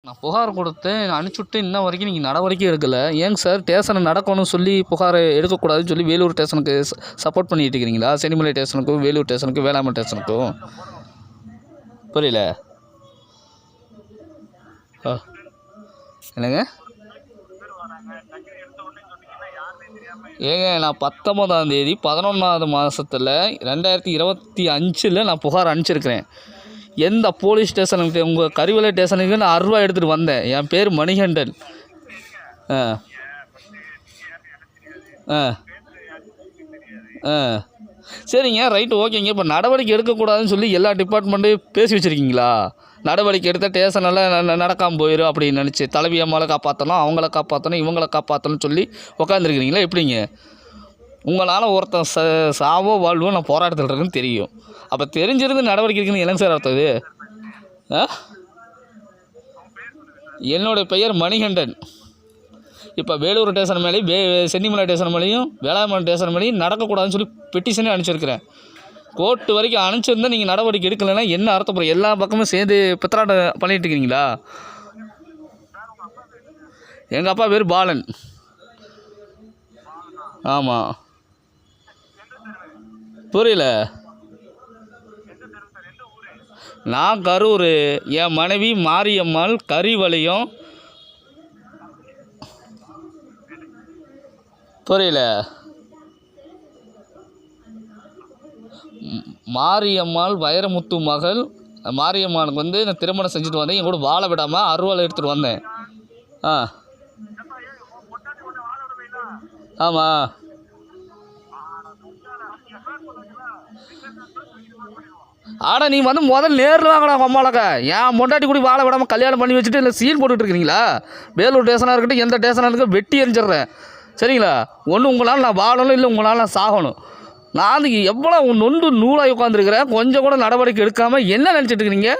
நான் புகார் கொடுத்தேன், அனுப்பிச்சுட்டு இன்ன வரைக்கும் நீங்கள் நடவடிக்கை எடுக்கலை. ஏங்க சார் ஸ்டேஷனை நடக்கணும்னு சொல்லி புகார் எடுக்கக்கூடாதுன்னு சொல்லி வேலூர் ஸ்டேஷனுக்கு சப்போர்ட் பண்ணிட்டு இருக்கிறீங்களா? சென்னிமலை ஸ்டேஷனுக்கும் வேலூர் ஸ்டேஷனுக்கும் வேளாண்மை ஸ்டேஷனுக்கும் புரியல. என்னங்க ஏங்க, நான் 19ஆம் தேதி 11வது மாதத்தில் 2025 நான் புகார் அனுப்பிச்சிருக்கிறேன். எந்த போலீஸ் ஸ்டேஷனுக்கு உங்கள் கரிவலை ஸ்டேஷனுக்கு நான் 6 ரூபா எடுத்துகிட்டு வந்தேன். என் பேர் மணிகண்டன். ஆ ஆ ஆ சரிங்க, ரைட்டு, ஓகேங்க. இப்போ நடவடிக்கை எடுக்கக்கூடாதுன்னு சொல்லி எல்லா டிபார்ட்மெண்ட்டையும் பேசி வச்சுருக்கீங்களா? நடவடிக்கை எடுத்தால் ஸ்டேஷனெல்லாம் நடக்காமல் போயிடும் அப்படின்னு நினச்சி தலைவி அம்மாவை காப்பாற்றணும், அவங்கள காப்பாற்றணும், இவங்கள காப்பாற்றணும்னு சொல்லி உக்காந்துருக்கிறீங்களா? எப்படிங்க உங்களால் ஒருத்தன் சாவோ வாழ்வோ நான் போராட்டத்தில் இருக்குன்னு தெரியும். அப்போ தெரிஞ்சிருந்து நடவடிக்கை இருக்குன்னு என்னங்க சார் அர்த்தம் இது? என்னுடைய பெயர் மணிகண்டன். இப்போ வேலூர் ஸ்டேஷன் மேலேயும் சென்னிமலை ஸ்டேஷன் மேலேயும் வேளாண்மை ஸ்டேஷன் மேலேயும் நடக்கக்கூடாதுன்னு சொல்லி பெட்டிஷனே அனுப்பிச்சிருக்கிறேன். கோர்ட்டு வரைக்கும் அனுப்பிச்சிருந்தால் நீங்கள் நடவடிக்கை எடுக்கலைன்னா என்ன அர்த்தப்படுற? எல்லா பக்கமும் சேர்ந்து பித்தராட்டம் பண்ணிட்டு இருக்கிறீங்களா? எங்கள் அப்பா பேர் பாலன். ஆமாம். புரியல. நான் கரூர், என் மனைவி மாரியம்மாள் கரிவளையம். புரியல. மாரியம்மாள் வைரமுத்து மகள். மாரியம்மாளுக்கு நான் திருமணம் செஞ்சுட்டு வந்தேன். என் கூட வாழ விடாமல் 6 ரூபாவில் எடுத்துகிட்டு வந்தேன். ஆ ஆமாம். ஆனால் நீங்கள் முதல்ல நேரில் வாங்கடா அம்மாலக்கா. ஏன் மொண்டாட்டி கூட வாழ விடாமல் கல்யாணம் பண்ணி வச்சுட்டு இல்லை சீன் போட்டுட்டு இருக்கிறீங்களா? வேலூர் ஸ்டேஷனாக இருக்கட்டும், எந்த ஸ்டேஷனாக இருக்க வெட்டி எரிஞ்சிட்றேன். சரிங்களா? ஒன்று உங்களால் நான் வாழணும், இல்லை உங்களால் நான் சாகணும். நான் அதுக்கு எவ்வளோ நொண்டு நூலாக உட்காந்துருக்கிறேன். கொஞ்சம் கூட நடவடிக்கை எடுக்காமல் என்ன நினச்சிட்டு இருக்கிறீங்க?